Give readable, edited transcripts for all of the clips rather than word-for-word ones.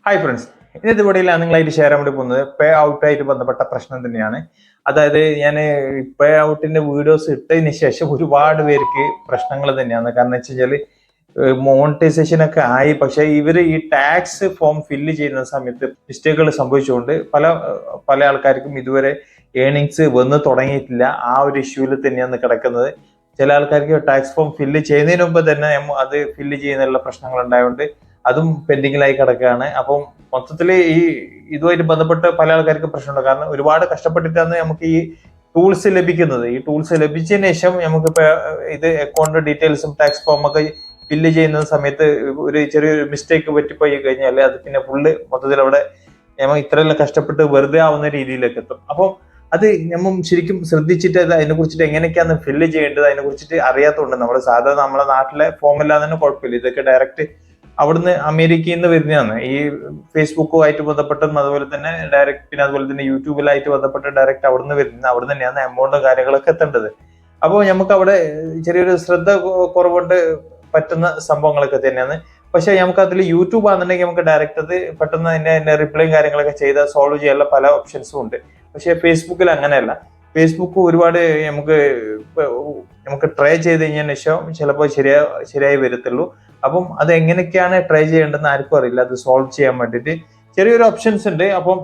Hi friends, ഇന്നത്തെ വീഡിയോയിൽ നിങ്ങളായിട്ട് ഷെയർ ചെയ്യാൻ വേണ്ടി പോകുന്നത് പേ ഔട്ടായിട്ട് ബന്ധപ്പെട്ട പ്രശ്നം തന്നെയാണ്. അതായത് ഞാൻ പേ ഔട്ടിന്റെ വീഡിയോസ് ഇട്ടതിന് ശേഷം ഒരുപാട് പേർക്ക് പ്രശ്നങ്ങൾ തന്നെയാണ്. കാരണം വെച്ച് കഴിഞ്ഞാൽ മോണിറ്റൈസേഷൻ ഒക്കെ ആയി, പക്ഷെ ഇവർ ഈ ടാക്സ് ഫോം ഫില്ല് ചെയ്യുന്ന സമയത്ത് മിസ്റ്റേക്കുകൾ സംഭവിച്ചുകൊണ്ട് പല ആൾക്കാർക്കും ഇതുവരെ ഏണിങ്സ് വന്ന് തുടങ്ങിയിട്ടില്ല. ആ ഒരു ഇഷ്യൂവിൽ തന്നെയാണ് കിടക്കുന്നത്. ചില ആൾക്കാർക്ക് ടാക്സ് ഫോം ഫില്ല് ചെയ്യുന്നതിന് മുമ്പ് തന്നെ അത് ഫില്ല് ചെയ്യുന്നതിനുള്ള പ്രശ്നങ്ങൾ ഉണ്ടായതുകൊണ്ട് അതും പെൻഡിങ്ങിലായി കിടക്കുകയാണ്. അപ്പം മൊത്തത്തില് ഇതുമായിട്ട് ബന്ധപ്പെട്ട് പല ആൾക്കാർക്ക് പ്രശ്നമുണ്ട്. കാരണം ഒരുപാട് കഷ്ടപ്പെട്ടിട്ടാണ് നമുക്ക് ഈ ടൂൾസ് ലഭിക്കുന്നത്. ഈ ടൂൾസ് ലഭിച്ചതിന് ശേഷം നമുക്കിപ്പോ ഇത് അക്കൗണ്ട് ഡീറ്റെയിൽസും ടാക്സ് ഫോം ഒക്കെ ഫില്ല് ചെയ്യുന്ന സമയത്ത് ഒരു ചെറിയൊരു മിസ്റ്റേക്ക് പറ്റിപ്പോയി കഴിഞ്ഞാൽ അത് പിന്നെ ഫുള്ള് മൊത്തത്തിൽ അവിടെ നമ്മൾ ഇത്രയെല്ലാം കഷ്ടപ്പെട്ട് വെറുതെ ആവുന്ന രീതിയിലേക്ക് എത്തും. അപ്പം അത് നമ്മൾ ശരിക്കും ശ്രദ്ധിച്ചിട്ട് അതിനെ കുറിച്ചിട്ട് എങ്ങനെയൊക്കെയാണ് ഫില്ല് ചെയ്യേണ്ടത് അതിനെ കുറിച്ചിട്ട് അറിയാത്തതുകൊണ്ട് നമ്മളെ നാട്ടിലെ ഫോമെല്ലാം തന്നെ കുഴപ്പമില്ല. ഇതൊക്കെ ഡയറക്റ്റ് അവിടുന്ന് അമേരിക്കയിൽ നിന്ന് വരുന്നതാണ്. ഈ ഫേസ്ബുക്കുമായിട്ട് ബന്ധപ്പെട്ടതും അതുപോലെ തന്നെ ഡയറക്റ്റ്, പിന്നെ അതുപോലെ തന്നെ യൂട്യൂബിലായിട്ട് ബന്ധപ്പെട്ട് ഡയറക്റ്റ് അവിടുന്ന് വരുന്നത്. അവിടെ തന്നെയാണ് എമൗണ്ടും കാര്യങ്ങളൊക്കെ എത്തേണ്ടത്. അപ്പോൾ നമുക്ക് അവിടെ ചെറിയൊരു ശ്രദ്ധ കുറവുകൊണ്ട് പറ്റുന്ന സംഭവങ്ങളൊക്കെ തന്നെയാണ്. പക്ഷെ നമുക്ക് അതിൽ യൂട്യൂബ് ആണെന്നുണ്ടെങ്കിൽ നമുക്ക് ഡയറക്റ്റ് അത് പെട്ടെന്ന് തന്നെ റിപ്ലൈയും കാര്യങ്ങളൊക്കെ ചെയ്ത് സോൾവ് ചെയ്യാനുള്ള പല ഓപ്ഷൻസും ഉണ്ട്. പക്ഷെ ഫേസ്ബുക്കിൽ അങ്ങനെയല്ല. ഫേസ്ബുക്ക് ഒരുപാട് നമുക്ക് ട്രൈ ചെയ്ത് കഴിഞ്ഞതിന് ശേഷം ചിലപ്പോൾ ശരിയായി വരത്തുള്ളൂ. അപ്പം അത് എങ്ങനെയൊക്കെയാണ് ട്രൈ ചെയ്യേണ്ടതെന്ന് ആർക്കും അറിയില്ല. അത് സോൾവ് ചെയ്യാൻ വേണ്ടിയിട്ട് ചെറിയൊരു ഓപ്ഷൻസ് ഉണ്ട്. അപ്പം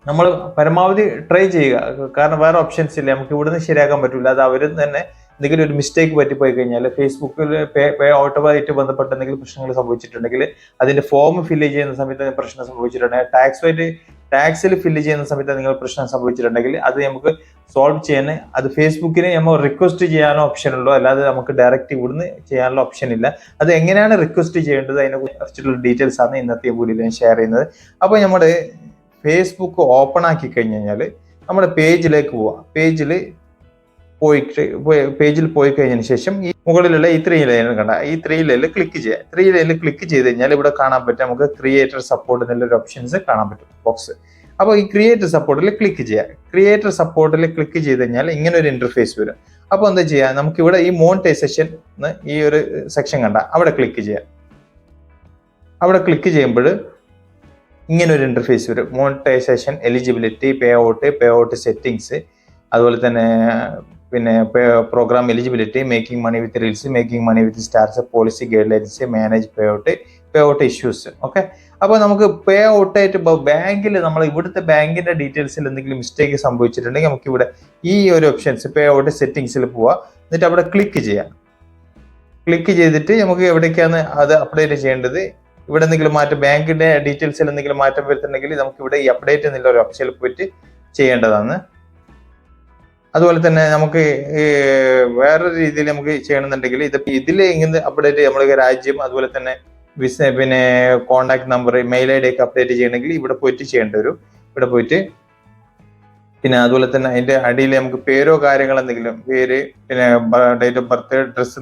നമ്മൾ പരമാവധി ട്രൈ ചെയ്യുക. കാരണം വേറെ ഓപ്ഷൻസ് ഇല്ല, നമുക്ക് ഇവിടുന്ന് ശരിയാക്കാൻ പറ്റില്ല. അത് അവർ തന്നെ എന്തെങ്കിലും ഒരു മിസ്റ്റേക്ക് പറ്റിപ്പോയി കഴിഞ്ഞാൽ ഫേസ്ബുക്കിൽ പേ ഔട്ടുമായിട്ട് ബന്ധപ്പെട്ട് എന്തെങ്കിലും പ്രശ്നങ്ങൾ സംഭവിച്ചിട്ടുണ്ടെങ്കിൽ അതിന്റെ ഫോം ഫില്ല് ചെയ്യുന്ന സമയത്ത് പ്രശ്നം സംഭവിച്ചിട്ടുണ്ടെങ്കിൽ ടാക്സിൽ ഫില്ല് ചെയ്യുന്ന സമയത്ത് നിങ്ങൾ പ്രശ്നം സംഭവിച്ചിട്ടുണ്ടെങ്കിൽ അത് നമുക്ക് സോൾവ് ചെയ്യാൻ അത് ഫേസ്ബുക്കിന് നമ്മൾ റിക്വസ്റ്റ് ചെയ്യാനോ ഓപ്ഷൻ ഉള്ളൂ. അല്ലാതെ നമുക്ക് ഡയറക്റ്റ് ഇവിടുന്ന് ചെയ്യാനുള്ള ഓപ്ഷൻ ഇല്ല. അത് എങ്ങനെയാണ് റിക്വസ്റ്റ് ചെയ്യേണ്ടത് അതിനെ കുറിച്ചുള്ള ഡീറ്റെയിൽസ് ആണ് ഇന്നത്തെ വീഡിയോയിൽ ഞാൻ ഷെയർ ചെയ്യുന്നത്. അപ്പോൾ നമ്മുടെ ഫേസ്ബുക്ക് ഓപ്പൺ ആക്കി കഴിഞ്ഞ് കഴിഞ്ഞാൽ നമ്മുടെ പേജിലേക്ക് പോവാം. പേജിൽ പോയി കഴിഞ്ഞതിന് ശേഷം ഈ മുകളിലുള്ള ഈ 3 ലൈൻ കണ്ട, ഈ 3 ലൈനിൽ ക്ലിക്ക് ചെയ്യുക. 3 ലൈനിൽ ക്ലിക്ക് ചെയ്ത് കഴിഞ്ഞാൽ ഇവിടെ കാണാൻ പറ്റും നമുക്ക് ക്രിയേറ്റർ സപ്പോർട്ട് എന്നുള്ളൊരു ഓപ്ഷൻസ് കാണാൻ പറ്റും, ബോക്സ്. അപ്പോൾ ഈ ക്രിയേറ്റർ സപ്പോർട്ടിൽ ക്ലിക്ക് ചെയ്യുക. ക്രിയേറ്റർ സപ്പോർട്ടിൽ ക്ലിക്ക് ചെയ്ത് കഴിഞ്ഞാൽ ഇങ്ങനെ ഒരു ഇന്റർഫേസ് വരും. അപ്പോൾ എന്താ ചെയ്യുക, നമുക്ക് ഇവിടെ ഈ മോണിറ്റൈസേഷൻ ഈ ഒരു സെക്ഷൻ കണ്ട അവിടെ ക്ലിക്ക് ചെയ്യുക. അവിടെ ക്ലിക്ക് ചെയ്യുമ്പോൾ ഇങ്ങനെ ഒരു ഇന്റർഫേസ് വരും. Monetisation eligibility, payout settings, അതുപോലെ തന്നെ പിന്നെ programme eligibility, making money with reels, making money with stars, policy guidelines, manage payout issues. Okay, അപ്പോൾ നമുക്ക് പേ ഔട്ടായിട്ട് ബാങ്കിൽ നമ്മൾ ഇവിടുത്തെ ബാങ്കിന്റെ ഡീറ്റെയിൽസിൽ എന്തെങ്കിലും മിസ്റ്റേക്ക് സംഭവിച്ചിട്ടുണ്ടെങ്കിൽ നമുക്ക് ഇവിടെ ഈ ഒരു ഓപ്ഷൻസ് പേ ഔട്ട് സെറ്റിംഗ്സിൽ പോവാം. എന്നിട്ട് അവിടെ ക്ലിക്ക് ചെയ്യാം. ക്ലിക്ക് ചെയ്തിട്ട് നമുക്ക് എവിടേക്കാണ് അത് അപ്ഡേറ്റ് ചെയ്യേണ്ടത്, ഇവിടെ എന്തെങ്കിലും മാറ്റം, ബാങ്കിന്റെ ഡീറ്റെയിൽസിൽ എന്തെങ്കിലും മാറ്റം വരുത്തുന്നുണ്ടെങ്കിൽ നമുക്ക് ഇവിടെ ഈ അപ്ഡേറ്റ് എന്നുള്ള ഒരു ഓപ്ഷനിൽ പോയിട്ട് ചെയ്യേണ്ടതാണ്. അതുപോലെ തന്നെ നമുക്ക് വേറൊരു രീതിയിൽ നമുക്ക് ചെയ്യണമെന്നുണ്ടെങ്കിൽ ഇതിൽ ഇങ്ങനെ അപ്ഡേറ്റ് നമ്മുടെ രാജ്യം, അതുപോലെ തന്നെ പിന്നെ contact number, mail I D ഒക്കെ അപ്ഡേറ്റ് ചെയ്യണമെങ്കിൽ ഇവിടെ പോയിട്ട് ചെയ്യേണ്ടി വരും. ഇവിടെ പോയിട്ട് പിന്നെ അതുപോലെ തന്നെ അതിന്റെ അടിയിൽ നമുക്ക് പേരോ കാര്യങ്ങൾ എന്തെങ്കിലും പേര്, പിന്നെ date of birth, dress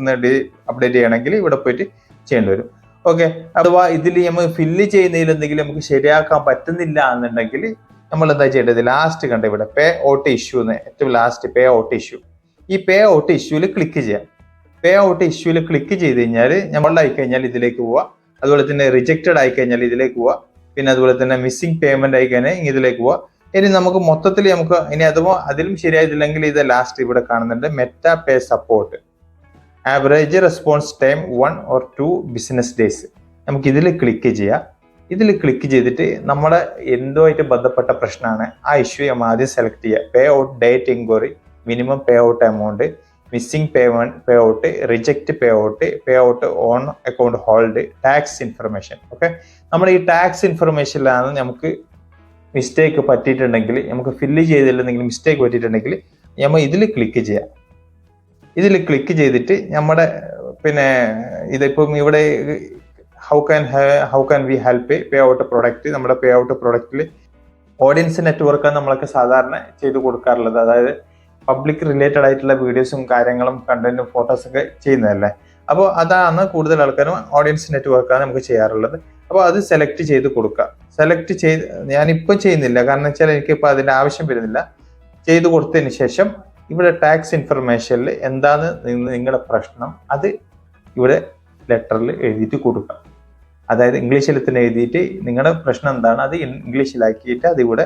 update ചെയ്യണമെങ്കിൽ ഇവിടെ പോയിട്ട് ചെയ്യേണ്ടി വരും. ഓക്കെ, അഥവാ ഇതിൽ നമ്മൾ ഫില്ല് ചെയ്യുന്നതിൽ എന്തെങ്കിലും നമുക്ക് ശരിയാക്കാൻ പറ്റുന്നില്ല എന്നുണ്ടെങ്കിൽ നമ്മൾ എന്താ ചെയ്യേണ്ടത്, ലാസ്റ്റ് കണ്ട ഇവിടെ പേ ഔട്ട് ഇഷ്യൂ എന്ന്, ഏറ്റവും ലാസ്റ്റ് പേ ഔട്ട് ഇഷ്യൂ. ഈ പേ ഔട്ട് ഇഷ്യൂവിൽ ക്ലിക്ക് ചെയ്യാം. പേ ഔട്ട് ഇഷ്യൂവിൽ ക്ലിക്ക് ചെയ്ത് കഴിഞ്ഞാൽ നമ്മളുടെ ആയിക്കഴിഞ്ഞാൽ ഇതിലേക്ക് പോവാം. അതുപോലെ തന്നെ റിജക്റ്റഡ് ആയിക്കഴിഞ്ഞാൽ ഇതിലേക്ക് പോവാം. പിന്നെ അതുപോലെ തന്നെ മിസ്സിംഗ് പേയ്മെന്റ് ആയിക്കഴിഞ്ഞാൽ ഇതിലേക്ക് പോവാം. ഇനി നമുക്ക് മൊത്തത്തിൽ ഇനി അഥവാ അതിലും ശരിയായിട്ടില്ലെങ്കിൽ ഇത് ലാസ്റ്റ് ഇവിടെ കാണുന്നുണ്ട് meta pay support, average response time 1 or 2 business days. നമുക്ക് ഇതിൽ ക്ലിക്ക് ചെയ്യാം. ഇതിൽ ക്ലിക്ക് ചെയ്തിട്ട് നമ്മുടെ എന്തുമായിട്ട് ബന്ധപ്പെട്ട പ്രശ്നമാണ് ആ ഇഷ്യൂ നമ്മൾ ആദ്യം സെലക്ട് ചെയ്യുക. Pay out date enquiry, minimum pay out amount, missing pay out, reject pay out on account hold, tax information. Okay, നമ്മുടെ ഈ ടാക്സ് ഇൻഫർമേഷനിലാണ് നമുക്ക് മിസ്റ്റേക്ക് പറ്റിയിട്ടുണ്ടെങ്കിൽ, നമുക്ക് ഫില്ല് ചെയ്തില്ലെന്നെങ്കിൽ മിസ്റ്റേക്ക് പറ്റിയിട്ടുണ്ടെങ്കിൽ നമ്മൾ ഇതിൽ ക്ലിക്ക് ചെയ്യാം. ഇതിൽ ക്ലിക്ക് ചെയ്തിട്ട് നമ്മുടെ പിന്നെ ഇതിപ്പം ഇവിടെ how can we help pay out product, നമ്മുടെ പേ ഔട്ട് പ്രൊഡക്റ്റിൽ ഓഡിയൻസ് നെറ്റ്വർക്കാണ് നമ്മളൊക്കെ സാധാരണ ചെയ്ത് കൊടുക്കാറുള്ളത്. അതായത് പബ്ലിക് റിലേറ്റഡ് ആയിട്ടുള്ള വീഡിയോസും കാര്യങ്ങളും കണ്ടന്റും ഫോട്ടോസ് ഒക്കെ ചെയ്യുന്നതല്ലേ. അപ്പോൾ അതാണ് കൂടുതൽ ആൾക്കാരും ഓഡിയൻസ് നെറ്റ്വർക്കാണ് നമുക്ക് ചെയ്യാറുള്ളത്. അപ്പോൾ അത് സെലക്ട് ചെയ്ത് കൊടുക്കുക. സെലക്ട് ചെയ്ത് ഞാനിപ്പോൾ ചെയ്യുന്നില്ല, കാരണം വെച്ചാൽ എനിക്കിപ്പോൾ അതിൻ്റെ ആവശ്യം വരുന്നില്ല. ചെയ്ത് കൊടുത്തതിന് ശേഷം ഇവിടെ ടാക്സ് ഇൻഫർമേഷനിൽ എന്താണ് നിങ്ങളുടെ പ്രശ്നം അത് ഇവിടെ ലെറ്ററിൽ എഴുതിയിട്ട് കൊടുക്കുക. അതായത് ഇംഗ്ലീഷിൽ തന്നെ എഴുതിയിട്ട് നിങ്ങളുടെ പ്രശ്നം എന്താണ് അത് ഇംഗ്ലീഷിലാക്കിയിട്ട് അത് ഇവിടെ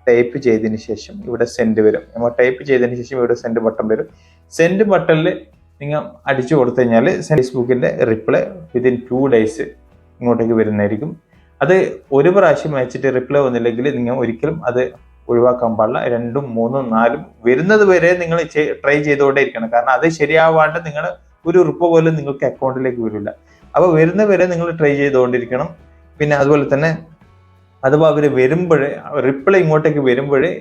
ടൈപ്പ് ചെയ്തതിന് ശേഷം ഇവിടെ സെൻഡ് വരും. നമ്മൾ ടൈപ്പ് ചെയ്തതിന് ശേഷം ഇവിടെ സെൻഡ് ബട്ടൺ വരും. സെൻഡ് ബട്ടണിൽ നിങ്ങൾ അടിച്ചു കൊടുത്തു കഴിഞ്ഞാൽ ഫേസ്ബുക്കിന്റെ റിപ്ലൈ വിതിൻ 2 days ഇങ്ങോട്ടേക്ക് വരുന്നതായിരിക്കും. അത് ഒരു പ്രാവശ്യം അയച്ചിട്ട് റിപ്ലൈ വന്നില്ലെങ്കിൽ നിങ്ങൾ ഒരിക്കലും അത് ഒഴിവാക്കാൻ പാടില്ല. 2, 3, 4 വരുന്നത് വരെ നിങ്ങൾ ട്രൈ ചെയ്തുകൊണ്ടേ ഇരിക്കണം. കാരണം അത് ശരിയാവാണ്ട് നിങ്ങൾ ഒരു ഉറുപ്പ് പോലും നിങ്ങൾക്ക് അക്കൗണ്ടിലേക്ക് വരില്ല. അപ്പോൾ വരുന്ന വരെ നിങ്ങൾ ട്രൈ ചെയ്തുകൊണ്ടിരിക്കണം. പിന്നെ അതുപോലെ തന്നെ അഥവാ അവർ വരുമ്പോഴേ റിപ്ലൈ ഇങ്ങോട്ടേക്ക് വരുമ്പോഴേ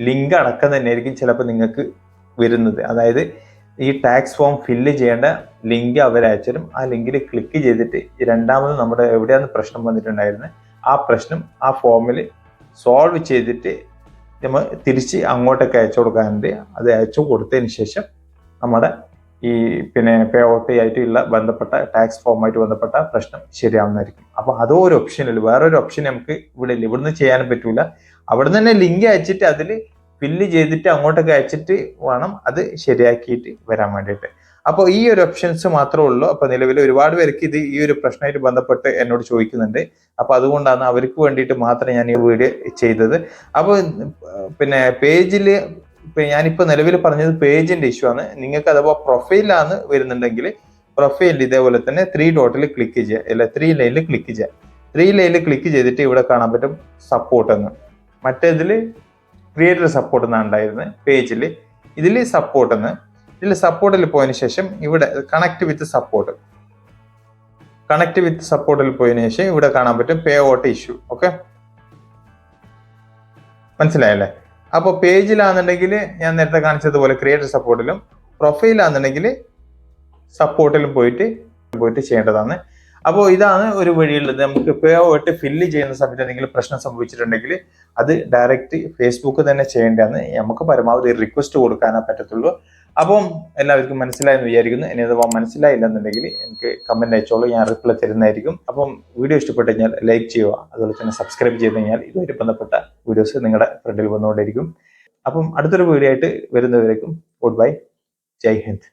ലിങ്ക് അടക്കം തന്നെ ആയിരിക്കും ചിലപ്പോൾ നിങ്ങൾക്ക് വരുന്നത്. അതായത് ഈ ടാക്സ് ഫോം ഫില്ല് ചെയ്യേണ്ട ലിങ്ക് അവരയച്ചുതരും. ആ ലിങ്കിൽ ക്ലിക്ക് ചെയ്തിട്ട് രണ്ടാമത് നമ്മുടെ എവിടെയാണ് പ്രശ്നം വന്നിട്ടുണ്ടായിരുന്നത് ആ പ്രശ്നം ആ ഫോമിൽ സോൾവ് ചെയ്തിട്ട് നമ്മൾ തിരിച്ച് അങ്ങോട്ടേക്ക് അയച്ചു കൊടുക്കാനുണ്ട്. അത് അയച്ചു കൊടുത്തതിന് ശേഷം നമ്മുടെ ഈ പിന്നെ പേ ഔട്ട് ആയിട്ടുള്ള ബന്ധപ്പെട്ട ടാക്സ് ഫോമായിട്ട് ബന്ധപ്പെട്ട പ്രശ്നം ശരിയാവുന്നതായിരിക്കും. അപ്പോൾ അതോ ഒരു ഓപ്ഷനിൽ വേറൊരു ഓപ്ഷൻ നമുക്ക് ഇവിടെ ഇല്ല. ഇവിടുന്ന് ചെയ്യാനും പറ്റൂല. അവിടെ നിന്ന് തന്നെ ലിങ്ക് അയച്ചിട്ട് അതിൽ ഫില്ല് ചെയ്തിട്ട് അങ്ങോട്ടൊക്കെ അയച്ചിട്ട് വേണം അത് ശരിയാക്കിയിട്ട് വരാൻ വേണ്ടിയിട്ട്. അപ്പോൾ ഈ ഒരു ഓപ്ഷൻസ് മാത്രമേ ഉള്ളൂ. അപ്പോൾ നിലവിൽ ഒരുപാട് പേർക്ക് ഇത് ഈ ഒരു പ്രശ്നമായിട്ട് ബന്ധപ്പെട്ട് എന്നോട് ചോദിക്കുന്നുണ്ട്. അപ്പോൾ അതുകൊണ്ടാണ് അവർക്ക് വേണ്ടിയിട്ട് മാത്രം ഞാൻ ഈ വീഡിയോ ചെയ്തത്. അപ്പോൾ പിന്നെ പേജിൽ ഞാനിപ്പോൾ നിലവിൽ പറഞ്ഞത് പേജിന്റെ ഇഷ്യൂ ആണ്. നിങ്ങൾക്ക് അഥവാ പ്രൊഫൈലാണ് വരുന്നുണ്ടെങ്കിൽ പ്രൊഫൈലിൽ ഇതേപോലെ തന്നെ 3 ഡോട്ടിൽ ക്ലിക്ക് ചെയ്യുക, അല്ല 3 ലൈനിൽ ക്ലിക്ക് ചെയ്യുക. 3 ലൈനിൽ ക്ലിക്ക് ചെയ്തിട്ട് ഇവിടെ കാണാൻ പറ്റും സപ്പോർട്ട് എന്ന്. മറ്റേതിൽ ക്രിയേറ്റർ സപ്പോർട്ട് എന്നാണ് ഉണ്ടായിരുന്നത് പേജിൽ. ഇതിൽ സപ്പോർട്ട് എന്ന്. ഇതിൽ സപ്പോർട്ടിൽ പോയതിനു ശേഷം ഇവിടെ connect with support. Connect with സപ്പോർട്ടിൽ പോയതിനു ശേഷം ഇവിടെ കാണാൻ പറ്റും പേ ഔട്ട് ഇഷ്യൂ. ഓക്കെ, മനസ്സിലായല്ലേ? അപ്പോൾ പേജിലാണെന്നുണ്ടെങ്കിൽ ഞാൻ നേരത്തെ കാണിച്ചതുപോലെ ക്രിയേറ്റർ സപ്പോർട്ടിലും, പ്രൊഫൈലാണെന്നുണ്ടെങ്കിൽ സപ്പോർട്ടിലും പോയിട്ട് ചെയ്യേണ്ടതാണ്. അപ്പോൾ ഇതാണ് ഒരു വഴിയുള്ളത്. നമുക്ക് പേ ഔട്ട് ഫില്ല് ചെയ്യുന്ന സമയത്ത് എന്തെങ്കിലും പ്രശ്നം സംഭവിച്ചിട്ടുണ്ടെങ്കിൽ അത് ഡയറക്റ്റ് ഫേസ്ബുക്ക് തന്നെ ചെയ്യേണ്ടതാണ്. നമുക്ക് പരമാവധി റിക്വസ്റ്റ് കൊടുക്കാനേ പറ്റത്തുള്ളൂ. അപ്പം എല്ലാവർക്കും മനസ്സിലായെന്ന് വിചാരിക്കുന്നു. ഇനി അഥവാ മനസ്സിലായില്ലെന്നുണ്ടെങ്കിൽ എനിക്ക് കമന്റ് അയച്ചോളൂ, ഞാൻ റിപ്ലൈ തരുന്നതായിരിക്കും. അപ്പം വീഡിയോ ഇഷ്ടപ്പെട്ടു കഴിഞ്ഞാൽ ലൈക്ക് ചെയ്യുക, അതുപോലെ തന്നെ സബ്സ്ക്രൈബ് ചെയ്ത് കഴിഞ്ഞാൽ ഇതുമായിട്ട് ബന്ധപ്പെട്ട വീഡിയോസ് നിങ്ങളുടെ ഫ്രണ്ടിൽ വന്നുകൊണ്ടിരിക്കും. അപ്പം അടുത്തൊരു വീഡിയോ ആയിട്ട് വരുന്നവരേക്കും ഗുഡ് ബൈ, ജയ് ഹിന്ദ്.